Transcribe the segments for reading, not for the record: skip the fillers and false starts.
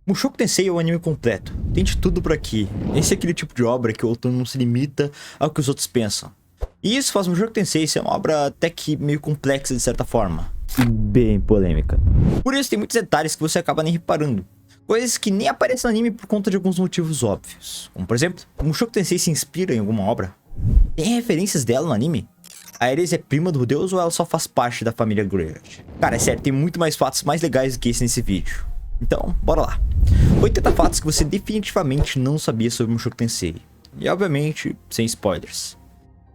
Mushoku Tensei é o anime completo. Tem de tudo por aqui. Esse é aquele tipo de obra que o autor não se limita ao que os outros pensam. E isso faz Mushoku Tensei ser uma obra até que meio complexa de certa forma. E bem polêmica. Por isso tem muitos detalhes que você acaba nem reparando. Coisas que nem aparecem no anime por conta de alguns motivos óbvios. Como por exemplo, o Mushoku Tensei se inspira em alguma obra? Tem referências dela no anime? A Ares é prima do Deus ou ela só faz parte da família Greyrat? Cara, é sério, tem muito mais fatos mais legais do que esse nesse vídeo. Então, bora lá. 80 fatos que você definitivamente não sabia sobre Mushoku Tensei. E obviamente, sem spoilers.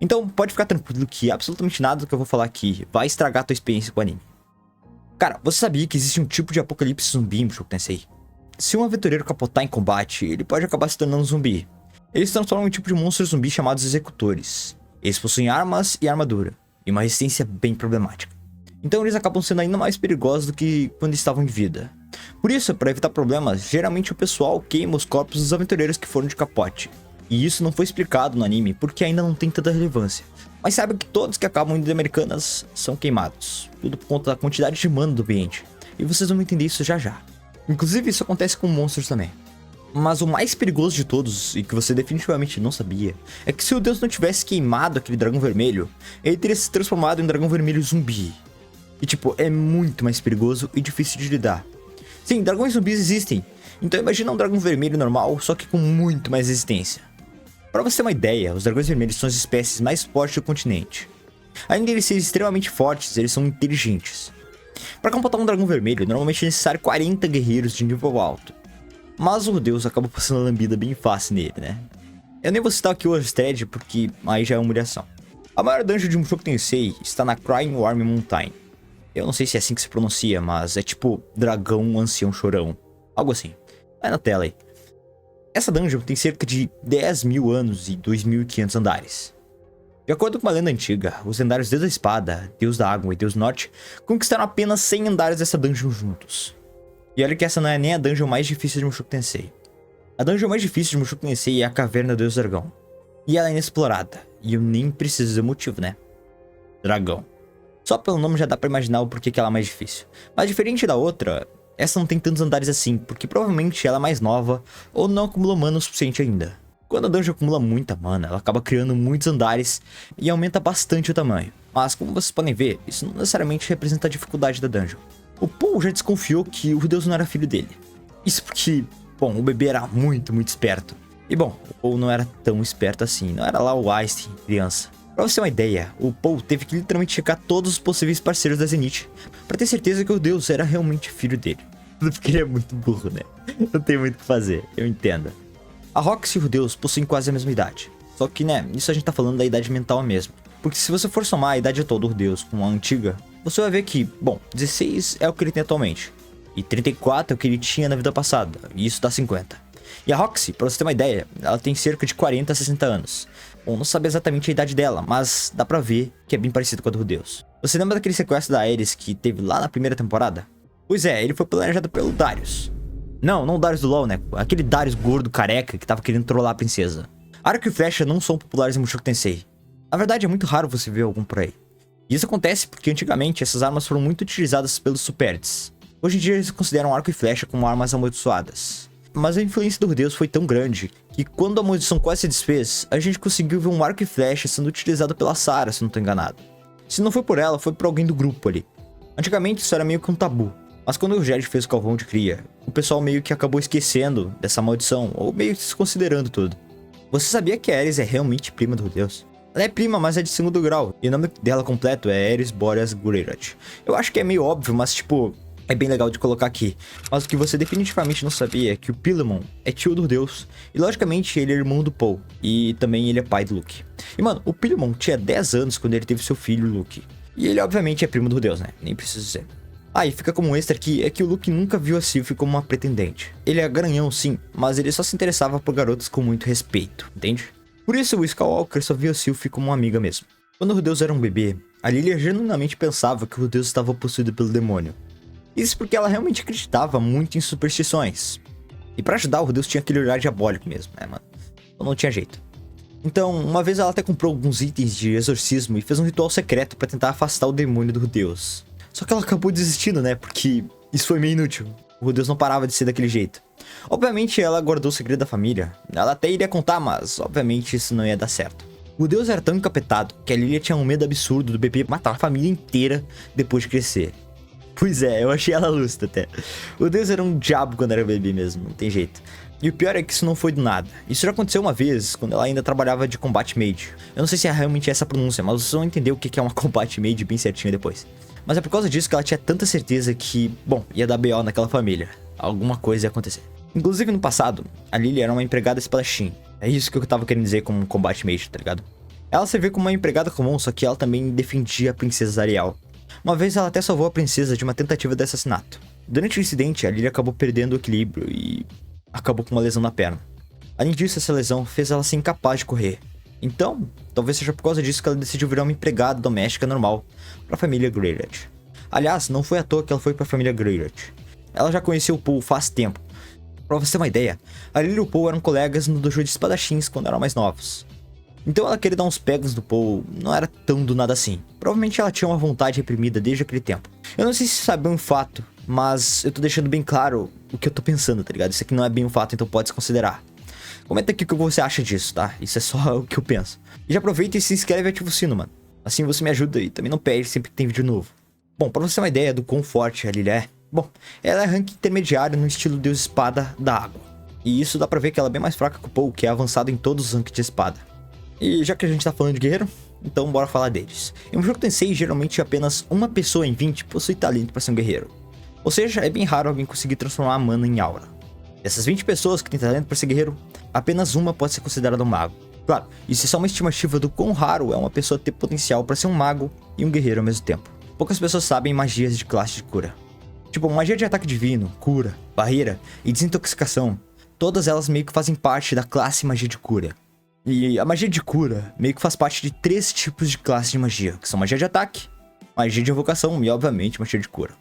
Então, pode ficar tranquilo que absolutamente nada do que eu vou falar aqui vai estragar a tua experiência com o anime. Cara, você sabia que existe um tipo de apocalipse zumbi em Mushoku Tensei? Se um aventureiro capotar em combate, ele pode acabar se tornando um zumbi. Eles se transformam em um tipo de monstro zumbi chamados executores. Eles possuem armas e armadura, e uma resistência bem problemática. Então eles acabam sendo ainda mais perigosos do que quando estavam em vida. Por isso, para evitar problemas, geralmente o pessoal queima os corpos dos aventureiros que foram de capote. E isso não foi explicado no anime porque ainda não tem tanta relevância. Mas saiba que todos que acabam indo de Americanas são queimados. Tudo por conta da quantidade de mana do ambiente. E vocês vão entender isso já já. Inclusive isso acontece com monstros também. Mas o mais perigoso de todos, e que você definitivamente não sabia, é que se o deus não tivesse queimado aquele dragão vermelho, ele teria se transformado em um dragão vermelho zumbi. E tipo, é muito mais perigoso e difícil de lidar. Sim, dragões zumbis existem, então imagina um dragão vermelho normal, só que com muito mais resistência. Pra você ter uma ideia, os dragões vermelhos são as espécies mais fortes do continente. Além de eles serem extremamente fortes, eles são inteligentes. Para combater um dragão vermelho, normalmente é necessário 40 guerreiros de nível alto. Mas o deus acaba passando a lambida bem fácil nele, né? Eu nem vou citar aqui o Orsted, porque aí já é humilhação. A maior dungeon de Mushoku Tensei está na Crying Worm Mountain. Eu não sei se é assim que se pronuncia, mas é tipo dragão ancião chorão. Algo assim. Vai na tela aí. Essa dungeon tem cerca de 10 mil anos e 2.500 andares. De acordo com uma lenda antiga, os lendários Deus da Espada, Deus da Água e Deus Norte conquistaram apenas 100 andares dessa dungeon juntos. E olha que essa não é nem a dungeon mais difícil de Mushoku Tensei. A dungeon mais difícil de Mushoku Tensei é a Caverna do Deus Dragão. E ela é inexplorada, e eu nem preciso dizer o motivo, né? Dragão. Só pelo nome já dá pra imaginar o porquê que ela é mais difícil. Mas diferente da outra, essa não tem tantos andares assim, porque provavelmente ela é mais nova ou não acumulou mana o suficiente ainda. Quando a dungeon acumula muita mana, ela acaba criando muitos andares e aumenta bastante o tamanho. Mas como vocês podem ver, isso não necessariamente representa a dificuldade da dungeon. O Paul já desconfiou que o deus não era filho dele. Isso porque, bom, o bebê era muito esperto. E bom, o Paul não era tão esperto assim, não era lá o Einstein, criança. Pra você ter uma ideia, o Paul teve que literalmente checar todos os possíveis parceiros da Zenith pra ter certeza que o deus era realmente filho dele. Tudo porque ele é muito burro, né? Não tem muito o que fazer, eu entendo. A Roxy e o deus possuem quase a mesma idade. Só que, né, isso a gente tá falando da idade mental mesmo. Porque se você for somar a idade toda do deus com a antiga, você vai ver que, bom, 16 é o que ele tem atualmente. E 34 é o que ele tinha na vida passada, e isso dá 50. E a Roxy, pra você ter uma ideia, ela tem cerca de 40 a 60 anos. Bom, não sabe exatamente a idade dela, mas dá pra ver que é bem parecido com a do deus. Você lembra daquele sequestro da Ares que teve lá na primeira temporada? Pois é, ele foi planejado pelo Darius. Não o Darius do LoL, né? Aquele Darius gordo, careca, que tava querendo trollar a princesa. Arco e flecha não são populares em Mushoku Tensei. Na verdade, é muito raro você ver algum por aí. E isso acontece porque antigamente essas armas foram muito utilizadas pelos Superds. Hoje em dia eles consideram arco e flecha como armas amaldiçoadas. Mas a influência do deus foi tão grande que quando a maldição quase se desfez, a gente conseguiu ver um arco e flecha sendo utilizado pela Sarah, se não tô enganado. Se não foi por ela, foi por alguém do grupo ali. Antigamente isso era meio que um tabu. Mas quando o Jed fez o Calvão de Cria, o pessoal meio que acabou esquecendo dessa maldição, ou meio que desconsiderando tudo. Você sabia que a Ares é realmente prima do deus? Ela é prima, mas é de segundo grau, e o nome dela completo é Ares Boreas Greyrat. Eu acho que é meio óbvio, mas tipo, é bem legal de colocar aqui. Mas o que você definitivamente não sabia é que o Pilemon é tio do deus, e logicamente ele é irmão do Paul, e também ele é pai do Luke. E mano, o Pilemon tinha 10 anos quando ele teve seu filho, Luke. E ele obviamente é primo do deus, né? Nem preciso dizer. Ah, e fica como um extra aqui, é que o Luke nunca viu a Sylphie como uma pretendente. Ele é garanhão sim, mas ele só se interessava por garotas com muito respeito, entende? Por isso o Skywalker só via a Sylphie como uma amiga mesmo. Quando o deus era um bebê, a Lilia genuinamente pensava que o deus estava possuído pelo demônio. Isso porque ela realmente acreditava muito em superstições. E pra ajudar, o deus tinha aquele olhar diabólico mesmo, né, mano? Então não tinha jeito. Então, uma vez ela até comprou alguns itens de exorcismo e fez um ritual secreto pra tentar afastar o demônio do deus. Só que ela acabou desistindo, né? Porque isso foi meio inútil. O deus não parava de ser daquele jeito. Obviamente ela guardou o segredo da família. Ela até iria contar, mas obviamente isso não ia dar certo. O deus era tão encapetado que a Lilia tinha um medo absurdo do bebê matar a família inteira depois de crescer. Pois é, eu achei ela lúcida até. O deus era um diabo quando era bebê mesmo, não tem jeito. E o pior é que isso não foi do nada. Isso já aconteceu uma vez, quando ela ainda trabalhava de Combat Mage. Eu não sei se é realmente essa pronúncia, mas vocês vão entender o que é uma Combat Mage bem certinho depois. Mas é por causa disso que ela tinha tanta certeza que, bom, ia dar BO naquela família. Alguma coisa ia acontecer. Inclusive no passado, a Lily era uma empregada espadachim. É isso que eu tava querendo dizer com Combat Mage, tá ligado? Ela se vê como uma empregada comum, só que ela também defendia a princesa Ariel. Uma vez ela até salvou a princesa de uma tentativa de assassinato. Durante o incidente, a Lily acabou perdendo o equilíbrio e acabou com uma lesão na perna. Além disso, essa lesão fez ela ser incapaz de correr. Então, talvez seja por causa disso que ela decidiu virar uma empregada doméstica normal para a família Greyrat. Aliás, não foi à toa que ela foi para a família Greyrat. Ela já conhecia o Paul faz tempo. Pra você ter uma ideia, a Lily e o Paul eram colegas no dojo de espadachins quando eram mais novos. Então ela querer dar uns pegas no Paul não era tão do nada assim. Provavelmente ela tinha uma vontade reprimida desde aquele tempo. Eu não sei se sabe um fato, mas eu tô deixando bem claro o que eu tô pensando, tá ligado? Isso aqui não é bem um fato, então pode se considerar. Comenta aqui o que você acha disso, tá? Isso é só o que eu penso. E já aproveita e se inscreve e ativa o sino, mano. Assim você me ajuda e também não perde sempre que tem vídeo novo. Bom, pra você ter uma ideia do quão forte a Lily é, bom, ela é rank intermediário no estilo Deus Espada da Água. E isso dá pra ver que ela é bem mais fraca que o Paul, que é avançado em todos os ranks de espada. E já que a gente tá falando de guerreiro, então bora falar deles. Em um jogo Tensei, geralmente apenas uma pessoa em 20 possui talento pra ser um guerreiro. Ou seja, é bem raro alguém conseguir transformar a mana em aura. Dessas 20 pessoas que têm talento pra ser guerreiro, apenas uma pode ser considerada um mago. Claro, isso é só uma estimativa do quão raro é uma pessoa ter potencial pra ser um mago e um guerreiro ao mesmo tempo. Poucas pessoas sabem magias de classe de cura. Tipo, magia de ataque divino, cura, barreira e desintoxicação. Todas elas meio que fazem parte da classe magia de cura. E a magia de cura meio que faz parte de 3 tipos de classe de magia, que são magia de ataque, magia de invocação e, obviamente, magia de cura.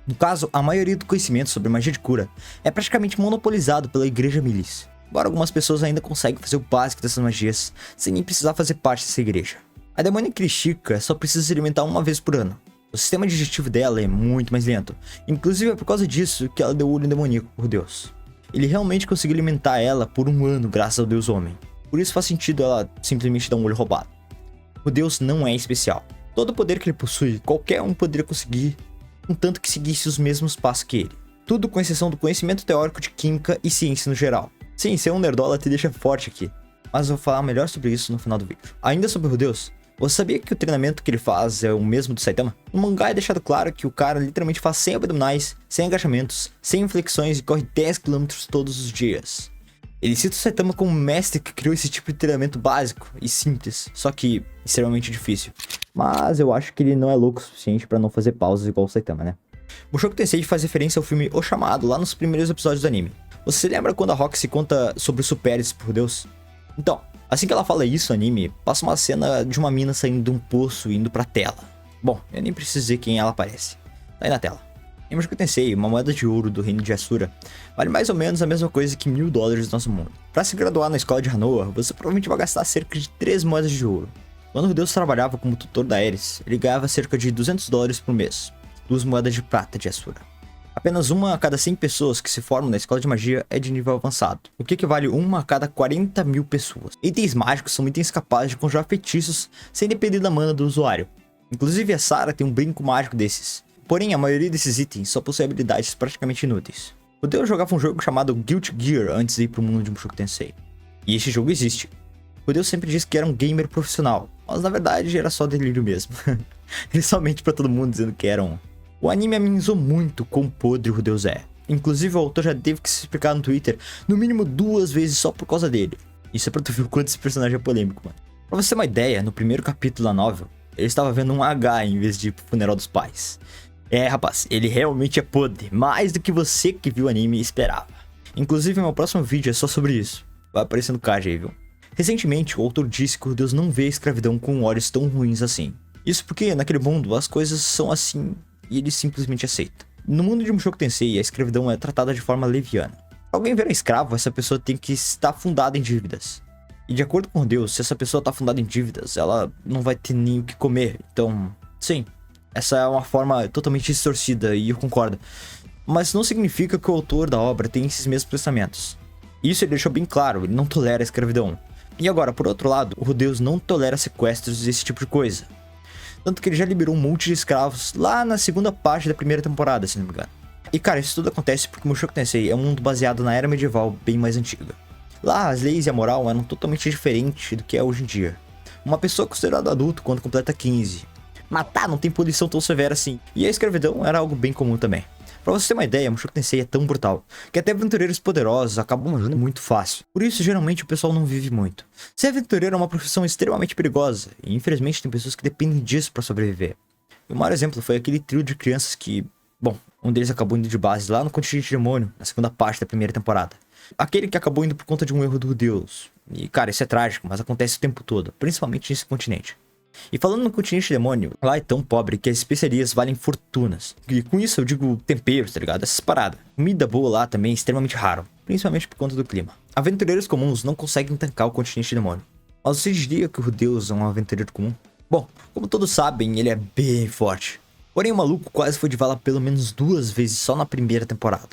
No caso, a maioria do conhecimento sobre magia de cura é praticamente monopolizado pela Igreja Milice. Embora algumas pessoas ainda conseguem fazer o básico dessas magias, sem nem precisar fazer parte dessa igreja. A demônia Krishika só precisa se alimentar uma vez por ano. O sistema digestivo dela é muito mais lento. Inclusive é por causa disso que ela deu o olho demoníaco por Deus. Ele realmente conseguiu alimentar ela por 1 ano graças ao Deus Homem. Por isso faz sentido ela simplesmente dar um olho roubado. O Deus não é especial. Todo o poder que ele possui, qualquer um poderia conseguir, contanto que seguisse os mesmos passos que ele. Tudo com exceção do conhecimento teórico de química e ciência no geral. Sim, ser um nerdola te deixa forte aqui, mas eu vou falar melhor sobre isso no final do vídeo. Ainda sobre o Deus, você sabia que o treinamento que ele faz é o mesmo do Saitama? No mangá é deixado claro que o cara literalmente faz 100 abdominais, 100 agachamentos, 100 flexões e corre 10 km todos os dias. Ele cita o Saitama como mestre que criou esse tipo de treinamento básico e simples, só que extremamente difícil. Mas eu acho que ele não é louco o suficiente pra não fazer pausas igual o Saitama, né? Mushoku Tensei faz referência ao filme O Chamado, lá nos primeiros episódios do anime. Você se lembra quando a Roxy conta sobre os supériores por Deus? Então, assim que ela fala isso no anime, passa uma cena de uma mina saindo de um poço e indo pra tela. Bom, eu nem preciso dizer quem ela aparece. Tá aí na tela. Em Mushoku Tensei, uma moeda de ouro do reino de Asura vale mais ou menos a mesma coisa que $1000 do nosso mundo. Para se graduar na escola de Hanoa, você provavelmente vai gastar cerca de 3 moedas de ouro. Quando o Deus trabalhava como tutor da Ares, ele ganhava cerca de $200 por mês, 2 moedas de prata de Asura. Apenas uma a cada 100 pessoas que se formam na escola de magia é de nível avançado, o que equivale uma a cada 40.000 pessoas. Itens mágicos são itens capazes de conjurar feitiços sem depender da mana do usuário. Inclusive a Sarah tem um brinco mágico desses. Porém, a maioria desses itens só possui habilidades praticamente inúteis. O Deus jogava um jogo chamado Guilty Gear antes de ir pro mundo de Mushoku Tensei. E este jogo existe. O Deus sempre disse que era um gamer profissional, mas na verdade era só delírio mesmo. Ele só mente pra todo mundo dizendo que era um. O anime amenizou muito quão podre o Deus é. Inclusive o autor já teve que se explicar no Twitter no mínimo 2 vezes só por causa dele. Isso é pra tu ver o quanto esse personagem é polêmico, mano. Pra você ter uma ideia, no primeiro capítulo da novel, ele estava vendo um H em vez de ir pro funeral dos pais. É, rapaz, ele realmente é podre, mais do que você que viu o anime esperava. Inclusive, meu próximo vídeo é só sobre isso. Vai aparecer no card aí, viu? Recentemente, o autor disse que o Deus não vê a escravidão com olhos tão ruins assim. Isso porque, naquele mundo, as coisas são assim e ele simplesmente aceita. No mundo de Mushoku Tensei, a escravidão é tratada de forma leviana. Pra alguém virar escravo, essa pessoa tem que estar fundada em dívidas. E de acordo com Deus, se essa pessoa está fundada em dívidas, ela não vai ter nem o que comer. Então, sim. Essa é uma forma totalmente distorcida e eu concordo. Mas não significa que o autor da obra tem esses mesmos pensamentos. Isso ele deixou bem claro, ele não tolera a escravidão. E agora, por outro lado, o Deus não tolera sequestros e esse tipo de coisa. Tanto que ele já liberou um monte de escravos lá na segunda parte da primeira temporada, se não me engano. E cara, isso tudo acontece porque Mushoku Tensei é um mundo baseado na era medieval bem mais antiga. Lá, as leis e a moral eram totalmente diferentes do que é hoje em dia. Uma pessoa considerada adulto quando completa 15. Matar não tem punição tão severa assim. E a escravidão era algo bem comum também. Pra você ter uma ideia, Mushoku Tensei é tão brutal que até aventureiros poderosos acabam morrendo muito fácil. Por isso, geralmente, o pessoal não vive muito. Ser aventureiro é uma profissão extremamente perigosa, e infelizmente tem pessoas que dependem disso pra sobreviver. E o maior exemplo foi aquele trio de crianças que, bom, um deles acabou indo de base lá no Continente Demônio, na segunda parte da primeira temporada. Aquele que acabou indo por conta de um erro do Deus. E cara, isso é trágico, mas acontece o tempo todo, principalmente nesse continente. E falando no Continente Demônio, lá é tão pobre que as especiarias valem fortunas. E com isso eu digo temperos, tá ligado? Essas paradas. Comida boa lá também é extremamente raro, principalmente por conta do clima. Aventureiros comuns não conseguem tancar o Continente Demônio. Mas você diria que o Deus é um aventureiro comum? Bom, como todos sabem, ele é bem forte. Porém o maluco quase foi de vala pelo menos 2 vezes só na primeira temporada.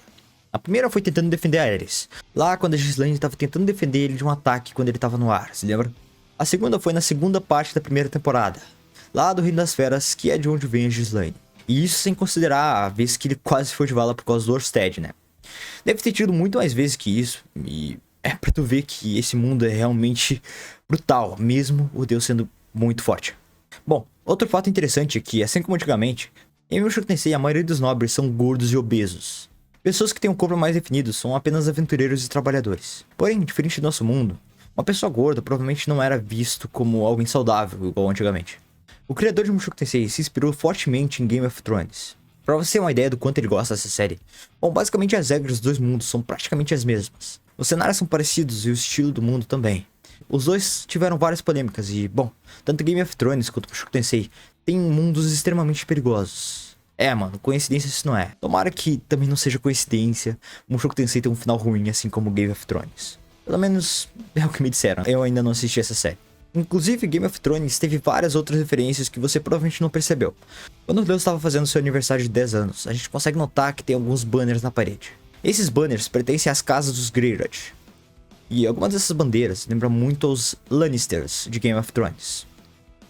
A primeira foi tentando defender a Ares. Lá quando a Ghislaine estava tentando defender ele de um ataque quando ele estava no ar, se lembra? A segunda foi na segunda parte da primeira temporada, lá do Reino das Feras, que é de onde vem a Ghislaine. E isso sem considerar a vez que ele quase foi de vala por causa do Orsted, né? Deve ter tido muito mais vezes que isso, e é pra tu ver que esse mundo é realmente brutal, mesmo o Deus sendo muito forte. Bom, outro fato interessante é que, assim como antigamente, em Mushoku Tensei a maioria dos nobres são gordos e obesos. Pessoas que têm um corpo mais definido são apenas aventureiros e trabalhadores. Porém, diferente do nosso mundo, uma pessoa gorda provavelmente não era visto como alguém saudável, igual antigamente. O criador de Mushoku Tensei se inspirou fortemente em Game of Thrones. Pra você ter uma ideia do quanto ele gosta dessa série, bom, basicamente as regras dos dois mundos são praticamente as mesmas. Os cenários são parecidos e o estilo do mundo também. Os dois tiveram várias polêmicas e, bom, tanto Game of Thrones quanto Mushoku Tensei têm mundos extremamente perigosos. É, mano, coincidência isso não é. Tomara que também não seja coincidência Mushoku Tensei ter um final ruim assim como Game of Thrones. Pelo menos é o que me disseram. Eu ainda não assisti essa série. Inclusive, Game of Thrones teve várias outras referências que você provavelmente não percebeu. Quando o Deus estava fazendo seu aniversário de 10 anos, a gente consegue notar que tem alguns banners na parede. Esses banners pertencem às casas dos Greyjoy. E algumas dessas bandeiras lembram muito aos Lannisters de Game of Thrones.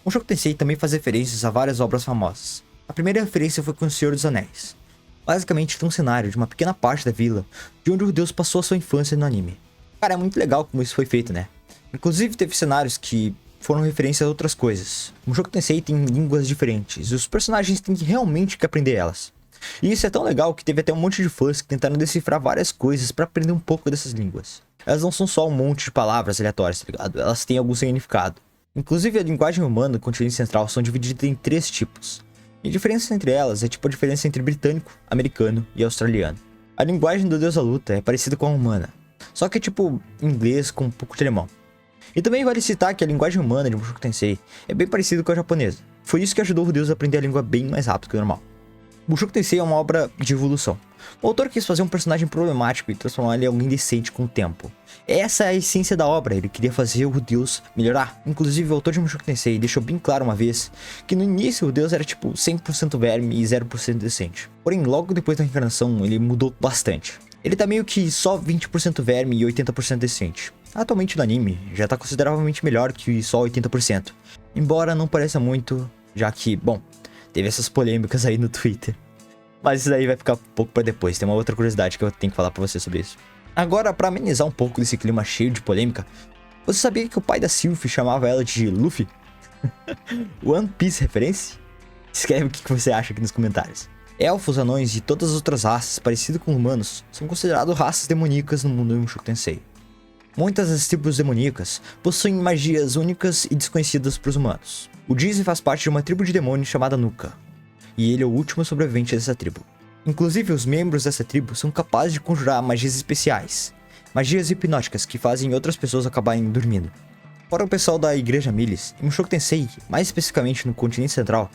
Mushoku Tensei também faz referências a várias obras famosas. A primeira referência foi com O Senhor dos Anéis. Basicamente, foi um cenário de uma pequena parte da vila, de onde o Deus passou a sua infância no anime. Cara, é muito legal como isso foi feito, né? Inclusive teve cenários que foram referência a outras coisas. O Mushoku Tensei tem línguas diferentes e os personagens têm realmente que aprender elas. E isso é tão legal que teve até um monte de fãs que tentaram decifrar várias coisas pra aprender um pouco dessas línguas. Elas não são só um monte de palavras aleatórias, tá ligado? Elas têm algum significado. Inclusive a linguagem humana do continente central são divididas em 3 tipos. E a diferença entre elas é tipo a diferença entre britânico, americano e australiano. A linguagem do Deus da Luta é parecida com a humana, só que é tipo inglês com um pouco de alemão. E também vale citar que a linguagem humana de Mushoku Tensei é bem parecida com a japonesa. Foi isso que ajudou o Deus a aprender a língua bem mais rápido que o normal. Mushoku Tensei é uma obra de evolução. O autor quis fazer um personagem problemático e transformar ele em alguém decente com o tempo. Essa é a essência da obra, ele queria fazer o Deus melhorar. Inclusive o autor de Mushoku Tensei deixou bem claro uma vez que no início o Deus era tipo 100% verme e 0% decente. Porém logo depois da reencarnação ele mudou bastante. Ele tá meio que só 20% verme e 80% decente. Atualmente no anime já tá consideravelmente melhor que só 80%. Embora não pareça muito, já que, bom, teve essas polêmicas aí no Twitter. Mas isso daí vai ficar um pouco pra depois, tem uma outra curiosidade que eu tenho que falar pra você sobre isso. Agora, pra amenizar um pouco desse clima cheio de polêmica, você sabia que o pai da Sylvie chamava ela de Luffy? One Piece referência? Escreve o que você acha aqui nos comentários. Elfos, anões e todas as outras raças parecidas com humanos são considerados raças demoníacas no mundo de Mushoku Tensei. Muitas das tribos demoníacas possuem magias únicas e desconhecidas para os humanos. O Dizzy faz parte de uma tribo de demônios chamada Nuka, e ele é o último sobrevivente dessa tribo. Inclusive, os membros dessa tribo são capazes de conjurar magias especiais, magias hipnóticas que fazem outras pessoas acabarem dormindo. Para o pessoal da Igreja Miles, em Mushoku Tensei, mais especificamente no continente central,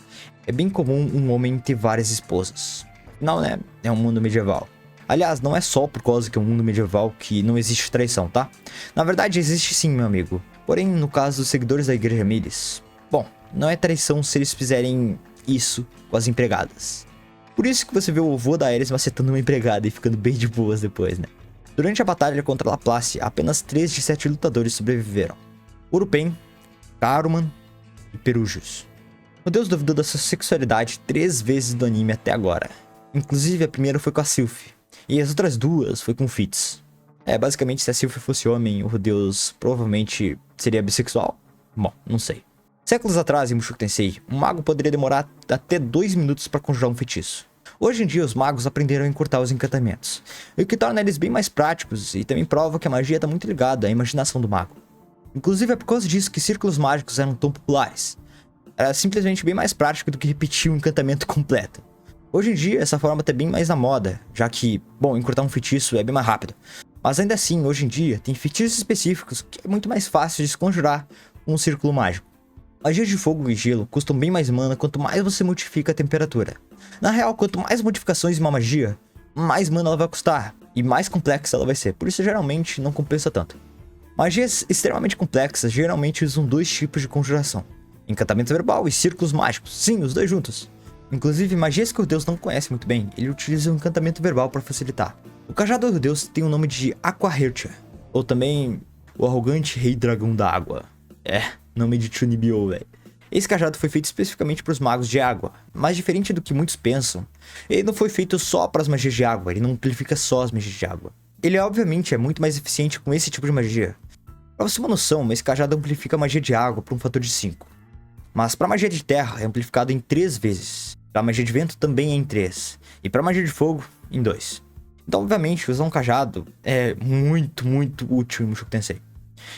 é bem comum um homem ter várias esposas. Não, né? É um mundo medieval. Aliás, não é só por causa que é um mundo medieval que não existe traição, tá? Na verdade, existe sim, meu amigo. Porém, no caso dos seguidores da Igreja Miles, bom, não é traição se eles fizerem isso com as empregadas. Por isso que você vê o vô da Aerys macetando uma empregada e ficando bem de boas depois, né? Durante a batalha contra Laplace, apenas 3 de 7 lutadores sobreviveram. Urupen, Caruman e Perujos. O deus duvidou da sua sexualidade 3 vezes no anime até agora. Inclusive a primeira foi com a Sylph, e as outras 2 foi com Fitz. Basicamente se a Sylph fosse homem, o deus provavelmente seria bissexual? Bom, não sei. Séculos atrás, em Mushoku Tensei, um mago poderia demorar até 2 minutos para conjurar um feitiço. Hoje em dia, os magos aprenderam a encurtar os encantamentos, o que torna eles bem mais práticos e também prova que a magia está muito ligada à imaginação do mago. Inclusive, é por causa disso que círculos mágicos eram tão populares. Era simplesmente bem mais prático do que repetir um encantamento completo. Hoje em dia, essa forma está bem mais na moda, já que, bom, encurtar um feitiço é bem mais rápido. Mas ainda assim, hoje em dia, tem feitiços específicos que é muito mais fácil de se conjurar com um círculo mágico. Magias de fogo e gelo custam bem mais mana quanto mais você modifica a temperatura. Na real, quanto mais modificações em uma magia, mais mana ela vai custar, e mais complexa ela vai ser, por isso geralmente não compensa tanto. Magias extremamente complexas geralmente usam 2 tipos de conjuração: encantamento verbal e círculos mágicos, sim, os 2 juntos. Inclusive, magias que o deus não conhece muito bem, ele utiliza o encantamento verbal para facilitar. O cajado do deus tem o nome de Aquahertia, ou também o arrogante rei dragão da água. Nome de Chunibyo, velho. Esse cajado foi feito especificamente para os magos de água, mas diferente do que muitos pensam, ele não foi feito só para as magias de água, ele não amplifica só as magias de água. Ele obviamente é muito mais eficiente com esse tipo de magia. Pra você ter uma noção, esse cajado amplifica a magia de água por um fator de 5. Mas para magia de terra é amplificado em 3 vezes, para magia de vento também é em 3, e para magia de fogo, em 2. Então obviamente usar um cajado é muito útil em Mushoku Tensei.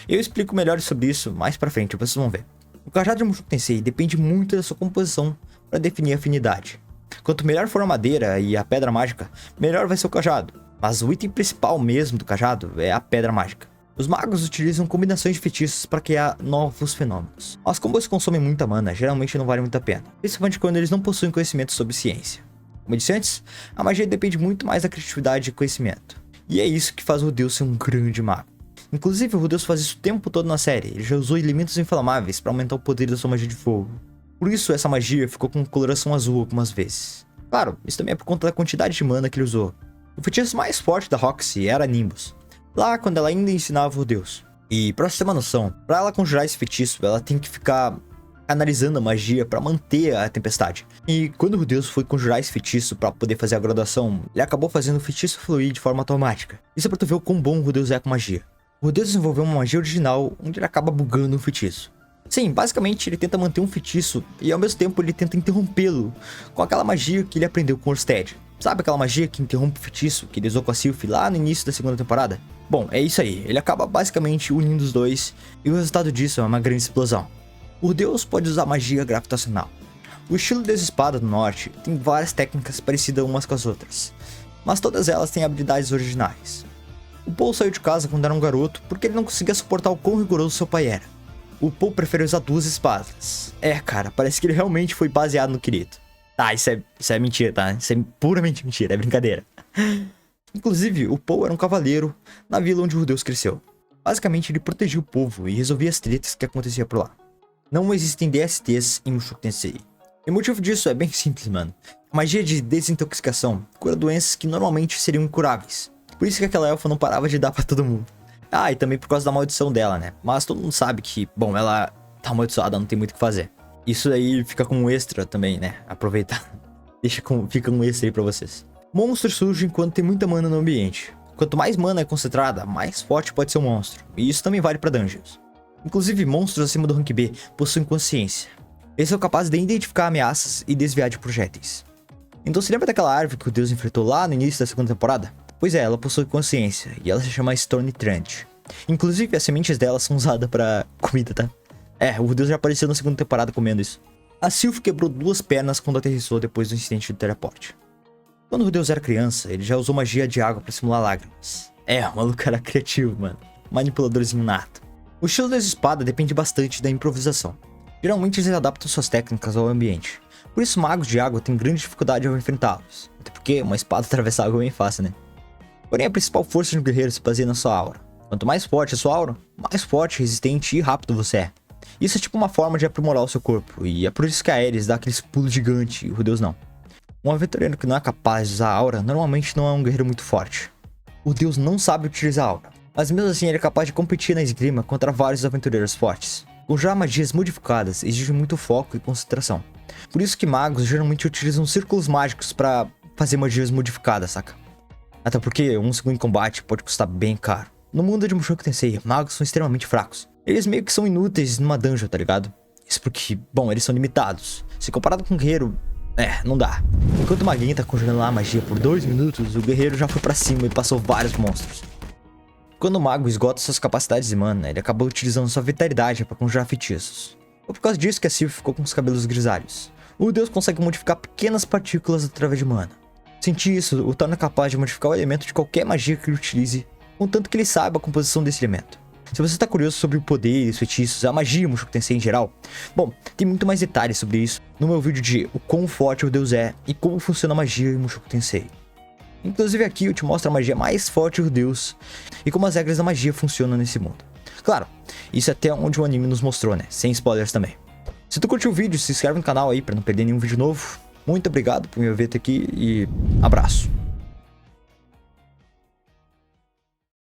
Eu explico melhor sobre isso mais pra frente, vocês vão ver. O cajado de Mushoku Tensei depende muito da sua composição para definir a afinidade. Quanto melhor for a madeira e a pedra mágica, melhor vai ser o cajado. Mas o item principal mesmo do cajado é a pedra mágica. Os magos utilizam combinações de feitiços para criar novos fenômenos. As combos consomem muita mana, geralmente não vale muito a pena, principalmente quando eles não possuem conhecimento sobre ciência. Como eu disse antes, a magia depende muito mais da criatividade e conhecimento. E é isso que faz o deus ser um grande mago. Inclusive, o Deus faz isso o tempo todo na série, ele já usou elementos inflamáveis para aumentar o poder da sua magia de fogo. Por isso, essa magia ficou com coloração azul algumas vezes. Claro, isso também é por conta da quantidade de mana que ele usou. O feitiço mais forte da Roxy era Nimbus, lá quando ela ainda ensinava o Deus. E pra você ter uma noção, pra ela conjurar esse feitiço, ela tem que ficar analisando a magia para manter a tempestade. E quando o Deus foi conjurar esse feitiço para poder fazer a graduação, ele acabou fazendo o feitiço fluir de forma automática. Isso é pra tu ver o quão bom o Deus é com magia. O Deus desenvolveu uma magia original onde ele acaba bugando um feitiço. Sim, basicamente ele tenta manter um feitiço e ao mesmo tempo ele tenta interrompê-lo com aquela magia que ele aprendeu com Orsted. Sabe aquela magia que interrompe o feitiço que ele usou com a Sylph lá no início da 2ª temporada? Bom, é isso aí, ele acaba basicamente unindo os dois e o resultado disso é uma grande explosão. O Deus pode usar magia gravitacional. O estilo das espadas do norte tem várias técnicas parecidas umas com as outras, mas todas elas têm habilidades originais. O Paul saiu de casa quando era um garoto porque ele não conseguia suportar o quão rigoroso seu pai era. O Paul prefere usar 2 espadas. Cara, parece que ele realmente foi baseado no Kirito. Tá, isso é mentira, tá? Isso é puramente mentira, é brincadeira. Inclusive, o Paul era um cavaleiro na vila onde o Deus cresceu. Basicamente, ele protegia o povo e resolvia as tretas que aconteciam por lá. Não existem DSTs em Mushoku Tensei. E o motivo disso é bem simples, mano. A magia de desintoxicação cura doenças que normalmente seriam incuráveis. Por isso que aquela elfa não parava de dar pra todo mundo. E também por causa da maldição dela, né? Mas todo mundo sabe que, bom, ela tá amaldiçoada, não tem muito o que fazer. Isso aí fica com um extra também, né? Aproveitar. Fica um extra aí pra vocês. Monstros surgem quando tem muita mana no ambiente. Quanto mais mana é concentrada, mais forte pode ser o monstro. E isso também vale pra dungeons. Inclusive, monstros acima do rank B possuem consciência. Eles são capazes de identificar ameaças e desviar de projéteis. Então se lembra daquela árvore que o Deus enfrentou lá no início da 2ª temporada? Pois é, ela possui consciência, e ela se chama Stone Trant. Inclusive, as sementes dela são usadas pra comida, tá? O Deus já apareceu na 2ª temporada comendo isso. A Sylph quebrou 2 pernas quando aterrissou depois do incidente do teleporte. Quando o Deus era criança, ele já usou magia de água pra simular lágrimas. O maluco era criativo, mano. Manipuladorzinho nato. O estilo das espadas depende bastante da improvisação. Geralmente eles adaptam suas técnicas ao ambiente. Por isso magos de água têm grande dificuldade ao enfrentá-los. Até porque uma espada atravessar água é bem fácil, né? Porém, a principal força de um guerreiro se baseia na sua aura. Quanto mais forte a sua aura, mais forte, resistente e rápido você é. Isso é tipo uma forma de aprimorar o seu corpo, e é por isso que a Aerys dá aqueles pulos gigantes e o Deus não. Um aventureiro que não é capaz de usar a aura normalmente não é um guerreiro muito forte. O deus não sabe utilizar a aura, mas mesmo assim ele é capaz de competir na esgrima contra vários aventureiros fortes. Conjurar magias modificadas exige muito foco e concentração. Por isso que magos geralmente utilizam círculos mágicos para fazer magias modificadas, saca? Até porque um segundo em combate pode custar bem caro. No mundo de Mushoku Tensei, magos são extremamente fracos. Eles meio que são inúteis numa dungeon, tá ligado? Isso porque, bom, eles são limitados. Se comparado com um guerreiro, não dá. Enquanto o maguinho tá conjurando lá a magia por 2 minutos, o guerreiro já foi pra cima e passou vários monstros. Quando o mago esgota suas capacidades de mana, ele acabou utilizando sua vitalidade para conjurar feitiços. Foi por causa disso que a Sylvie ficou com os cabelos grisalhos. O deus consegue modificar pequenas partículas através de mana. Sentir isso o torna capaz de modificar o elemento de qualquer magia que ele utilize, contanto que ele saiba a composição desse elemento. Se você está curioso sobre o poder, os feitiços, a magia e Mushoku Tensei em geral, bom, tem muito mais detalhes sobre isso no meu vídeo de o quão forte o deus é e como funciona a magia em Mushoku Tensei. Inclusive aqui eu te mostro a magia mais forte do deus e como as regras da magia funcionam nesse mundo. Claro, isso é até onde o anime nos mostrou, né? Sem spoilers também. Se tu curtiu o vídeo, se inscreve no canal aí pra não perder nenhum vídeo novo. Muito obrigado por me ver até aqui e abraço.